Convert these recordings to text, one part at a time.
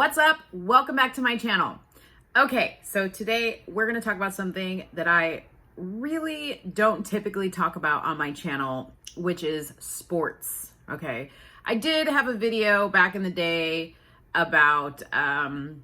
What's up? Welcome back to my channel. Okay, so today we're going to talk about something that I really don't typically talk about on my channel, which is sports. Okay, I did have a video back in the day about how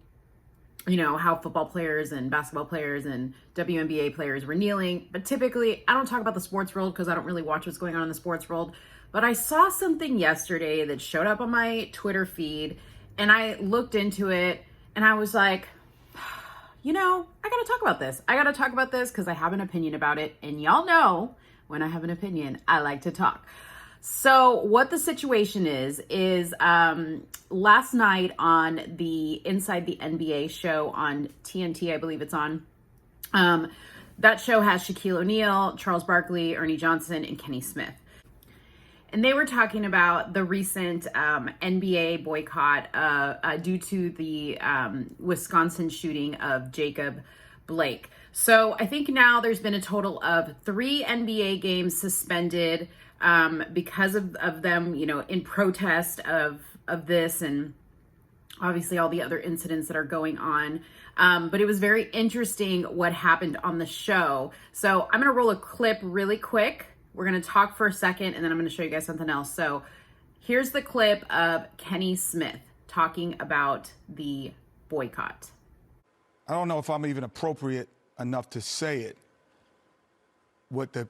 football players and basketball players and WNBA players were kneeling, but typically I don't talk about the sports world because I don't really watch what's going on in the sports world. But I saw something yesterday that showed up on my Twitter feed, and I looked into it and I was like, I gotta talk about this. I gotta talk about this because I have an opinion about it. And y'all know when I have an opinion, I like to talk. So what the situation is last night on the Inside the NBA show on TNT, I believe it's on, that show has Shaquille O'Neal, Charles Barkley, Ernie Johnson, and Kenny Smith. And they were talking about the recent NBA boycott due to the Wisconsin shooting of Jacob Blake. So I think now there's been a total of 3 NBA games suspended because of them, in protest of this and obviously all the other incidents that are going on. But it was very interesting what happened on the show. So I'm going to roll a clip really quick. We're going to talk for a second, and then I'm going to show you guys something else. So here's the clip of Kenny Smith talking about the boycott. I don't know if I'm even appropriate enough to say it, what the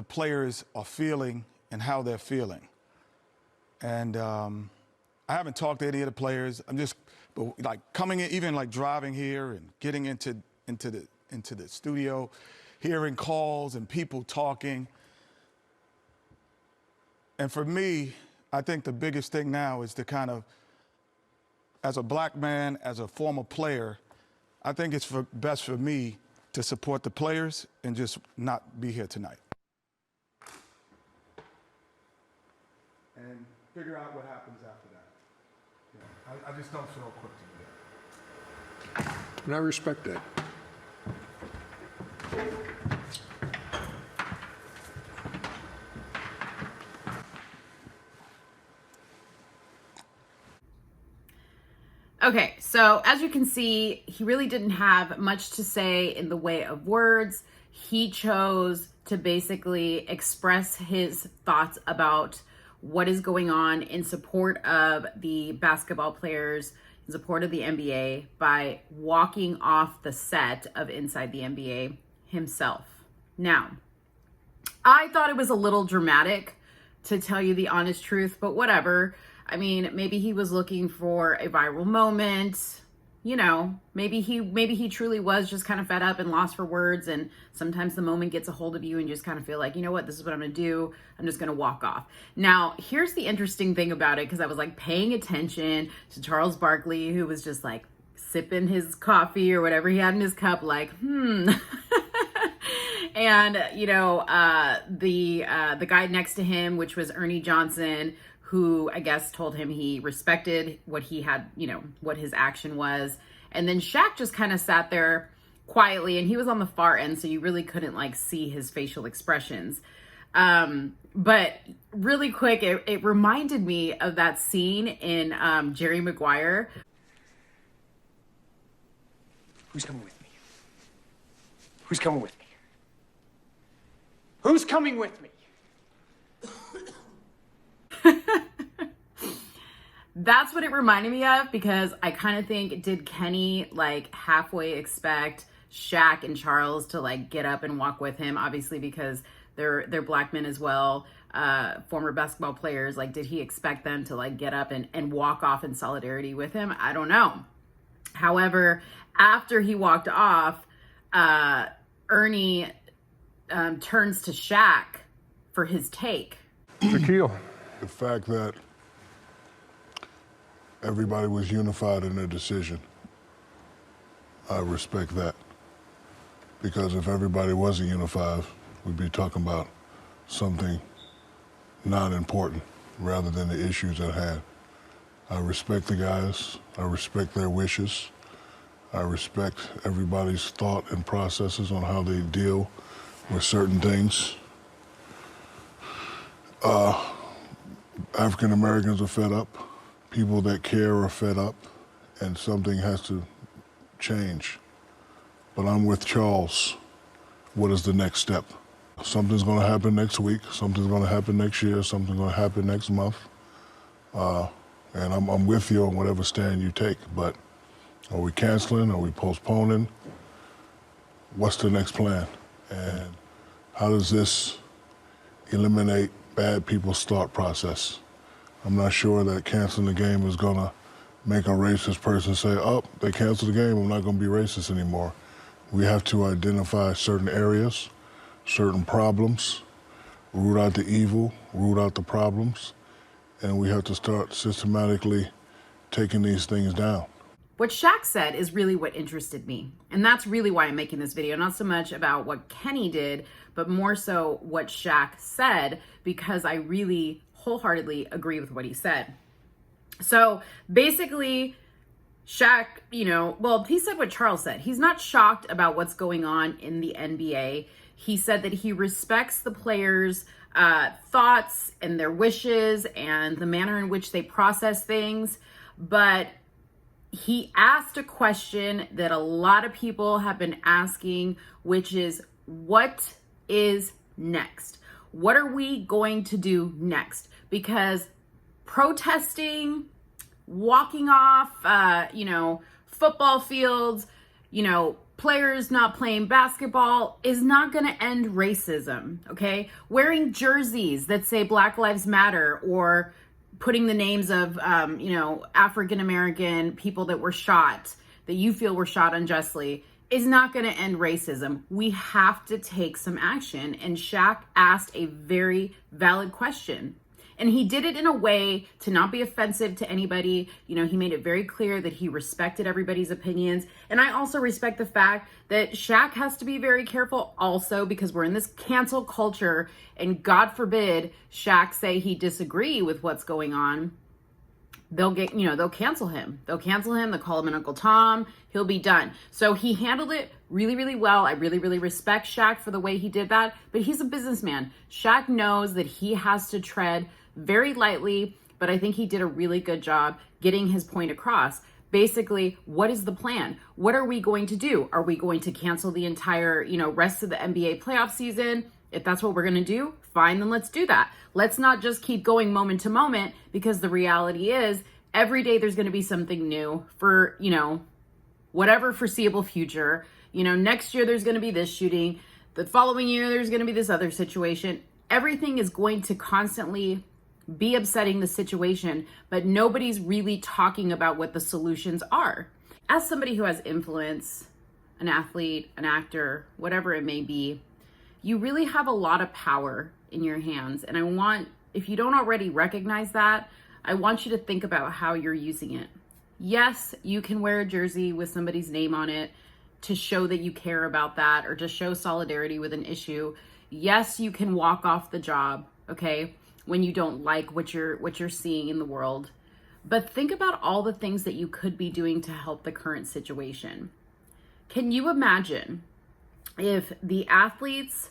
players are feeling and how they're feeling. And I haven't talked to any of the players. But like coming in, even like driving here and getting into the studio, hearing calls and people talking. And for me, I think the biggest thing now is to kind of, as a black man, as a former player, I think it's best for me to support the players and just not be here tonight. And figure out what happens after that. I just don't feel equipped to do that. And I respect that. Okay, so as you can see, he really didn't have much to say in the way of words. He chose to basically express his thoughts about what is going on in support of the basketball players, in support of the NBA, by walking off the set of Inside the NBA himself. Now, I thought it was a little dramatic, to tell you the honest truth, but whatever. I mean, maybe he was looking for a viral moment, maybe he truly was just kind of fed up and lost for words. And sometimes the moment gets a hold of you and you just kind of feel like, you know what, this is what I'm going to do. I'm just going to walk off. Now, here's the interesting thing about it, because I was like paying attention to Charles Barkley, who was just like sipping his coffee or whatever he had in his cup, like, And, the guy next to him, which was Ernie Johnson, who I guess told him he respected what he had, what his action was. And then Shaq just kind of sat there quietly, and he was on the far end, so you really couldn't see his facial expressions. But really quick, it reminded me of that scene in Jerry Maguire. Who's coming with me? Who's coming with me? Who's coming with me? That's what it reminded me of, because I kind of think, did Kenny halfway expect Shaq and Charles to get up and walk with him? Obviously, because they're black men as well, former basketball players. Did he expect them to get up and walk off in solidarity with him? I don't know. However, after he walked off, Ernie turns to Shaq for his take. Shaquille. The fact that everybody was unified in their decision, I respect that. Because if everybody wasn't unified, we'd be talking about something not important rather than the issues at hand. I respect the guys. I respect their wishes. I respect everybody's thought and processes on how they deal with certain things. African Americans are fed up. People that care are fed up. and something has to change. But I'm with Charles. What is the next step? Something's going to happen next week. Something's going to happen next year. Something's going to happen next month. And I'm with you on whatever stand you take. But are we canceling? Are we postponing? What's the next plan? And how does this eliminate bad people's thought process? I'm not sure that canceling the game is going to make a racist person say, oh, they canceled the game, I'm not going to be racist anymore. We have to identify certain areas, certain problems, root out the evil, root out the problems, and we have to start systematically taking these things down. What Shaq said is really what interested me. And that's really why I'm making this video. Not so much about what Kenny did, but more so what Shaq said, because I really wholeheartedly agree with what he said. So basically, Shaq, he said what Charles said. He's not shocked about what's going on in the NBA. He said that he respects the players' thoughts and their wishes and the manner in which they process things, but he asked a question that a lot of people have been asking, which is, what is next? What are we going to do next? Because protesting, walking off, football fields, players not playing basketball is not going to end racism, okay? Wearing jerseys that say Black Lives Matter, or putting the names of, African-American people that were shot, that you feel were shot unjustly, is not going to end racism. We have to take some action. And Shaq asked a very valid question. And he did it in a way to not be offensive to anybody. He made it very clear that he respected everybody's opinions. And I also respect the fact that Shaq has to be very careful also, because we're in this cancel culture, and God forbid Shaq say he disagree with what's going on. They'll cancel him. They'll call him an Uncle Tom. He'll be done. So he handled it really, really well. I really, really respect Shaq for the way he did that. But he's a businessman. Shaq knows that he has to tread very lightly, but I think he did a really good job getting his point across. Basically, what is the plan? What are we going to do? Are we going to cancel the entire, rest of the NBA playoff season? If that's what we're going to do, fine, then let's do that. Let's not just keep going moment to moment, because the reality is every day there's going to be something new for, whatever foreseeable future. Next year there's going to be this shooting. The following year there's going to be this other situation. Everything is going to constantly be upsetting the situation, but nobody's really talking about what the solutions are. As somebody who has influence, an athlete, an actor, whatever it may be, you really have a lot of power in your hands. And if you don't already recognize that, I want you to think about how you're using it. Yes, you can wear a jersey with somebody's name on it to show that you care about that, or to show solidarity with an issue. Yes, you can walk off the job, okay, when you don't like what you're seeing in the world. But think about all the things that you could be doing to help the current situation. Can you imagine if the athletes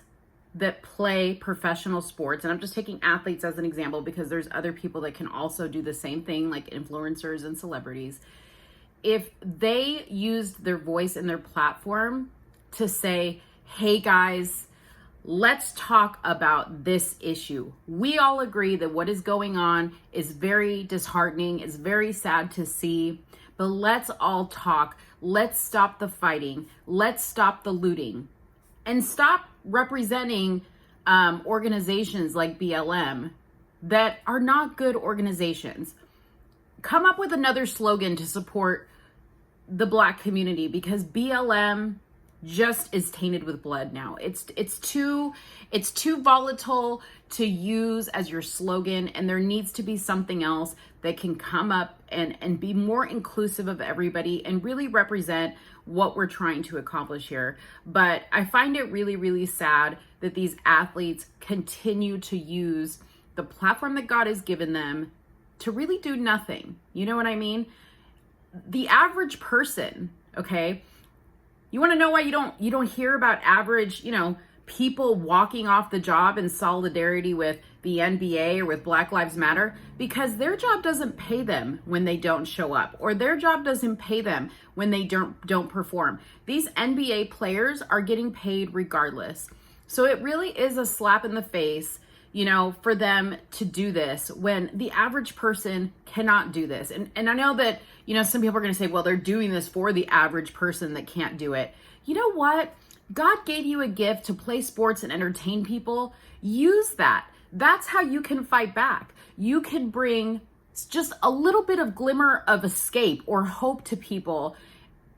that play professional sports, and I'm just taking athletes as an example because there's other people that can also do the same thing, like influencers and celebrities, if they used their voice and their platform to say, hey guys, let's talk about this issue. We all agree that what is going on is very disheartening, is very sad to see, but let's all talk. Let's stop the fighting. Let's stop the looting. And stop representing organizations like BLM that are not good organizations. Come up with another slogan to support the Black community, because BLM just is tainted with blood now. It's too volatile to use as your slogan, and there needs to be something else that can come up and be more inclusive of everybody and really represent what we're trying to accomplish here. But I find it really, really sad that these athletes continue to use the platform that God has given them to really do nothing. You know what I mean? The average person, okay? You want to know why you don't hear about average, people walking off the job in solidarity with the NBA or with Black Lives Matter because their job doesn't pay them when they don't show up, or their job doesn't pay them when they don't perform. These NBA players are getting paid regardless. So it really is a slap in the face, you know, for them to do this when the average person cannot do this. And I know that, you know, some people are going to say, well, they're doing this for the average person that can't do it. You know what? God gave you a gift to play sports and entertain people. Use that. That's how you can fight back. You can bring just a little bit of glimmer of escape or hope to people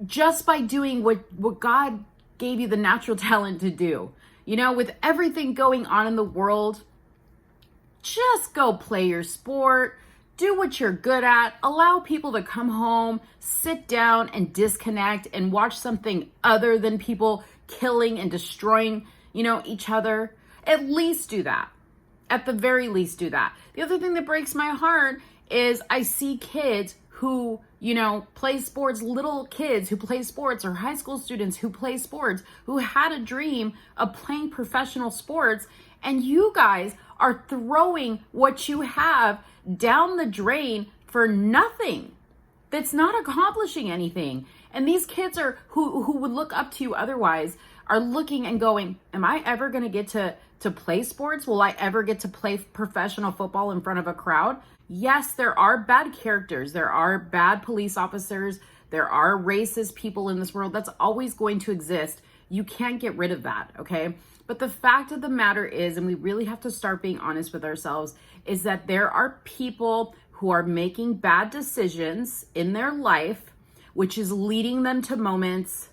just by doing what God gave you the natural talent to do. You know, with everything going on in the world, just go play your sport, do what you're good at, allow people to come home, sit down and disconnect and watch something other than people killing and destroying, you know, each other. At least do that. At the very least do that. The other thing that breaks my heart is I see kids who, you know, play sports, little kids who play sports, or high school students who play sports, who had a dream of playing professional sports, and you guys are throwing what you have down the drain for nothing. That's not accomplishing anything. And these kids are who would look up to you otherwise are looking and going, am I ever going to get to play sports? Will I ever get to play professional football in front of a crowd? Yes, there are bad characters. There are bad police officers. There are racist people in this world. That's always going to exist. You can't get rid of that, okay? But the fact of the matter is, and we really have to start being honest with ourselves, is that there are people who are making bad decisions in their life, which is leading them to moments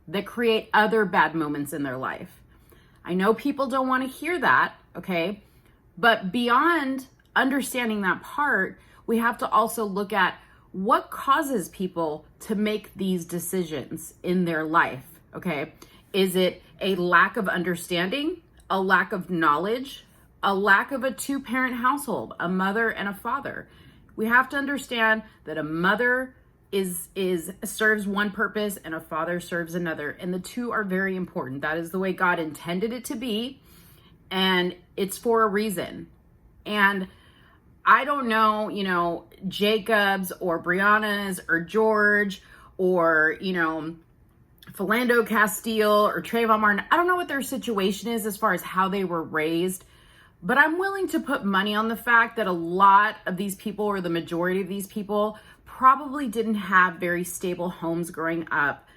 that create other bad moments in their life. I know people don't want to hear that, okay? But beyond understanding that part, we have to also look at what causes people to make these decisions in their life, okay? Is it a lack of understanding, a lack of knowledge, a lack of a two-parent household, a mother and a father? We have to understand that a mother serves one purpose and a father serves another, and the two are very important. That is the way God intended it to be, and it's for a reason. And I don't know, you know, Jacob's or Brianna's or George or, you know, Philando Castile or Trayvon Martin. I don't know what their situation is as far as how they were raised, but I'm willing to put money on the fact that a lot of these people, or the majority of these people, probably didn't have very stable homes growing up.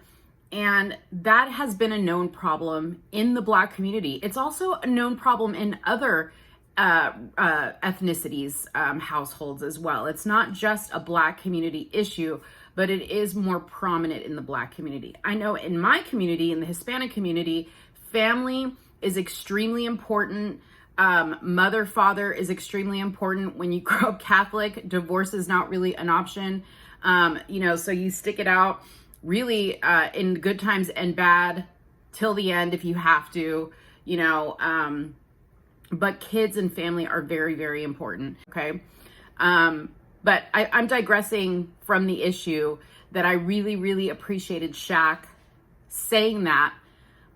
And that has been a known problem in the Black community. It's also a known problem in other ethnicities, households as well. It's not just a Black community issue, but it is more prominent in the Black community. I know in my community, in the Hispanic community, family is extremely important. Mother, father is extremely important. When you grow up Catholic, divorce is not really an option. You know, so you stick it out really in good times and bad till the end if you have to, you know, but kids and family are very, very important, okay? But I'm digressing from the issue that I really, really appreciated Shaq saying that,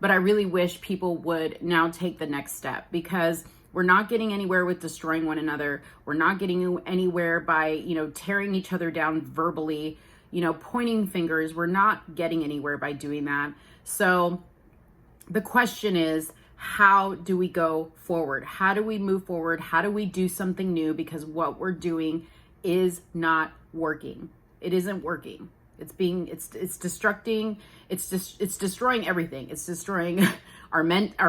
but I really wish people would now take the next step, because we're not getting anywhere with destroying one another. We're not getting anywhere by, you know, tearing each other down verbally, you know, pointing fingers. We're not getting anywhere by doing that. So the question is, how do we go forward? How do we move forward? How do we do something new? Because what we're doing is not working. It isn't working. It's destructing. It's destroying everything. It's destroying our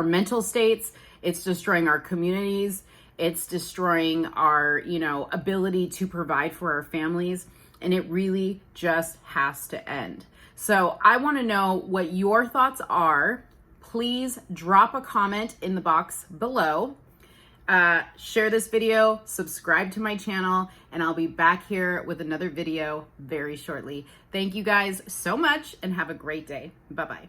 mental states. It's destroying our communities. It's destroying our, you know, ability to provide for our families. And it really just has to end. So I want to know what your thoughts are. Please drop a comment in the box below. Share this video, subscribe to my channel, and I'll be back here with another video very shortly. Thank you guys so much and have a great day. Bye-bye.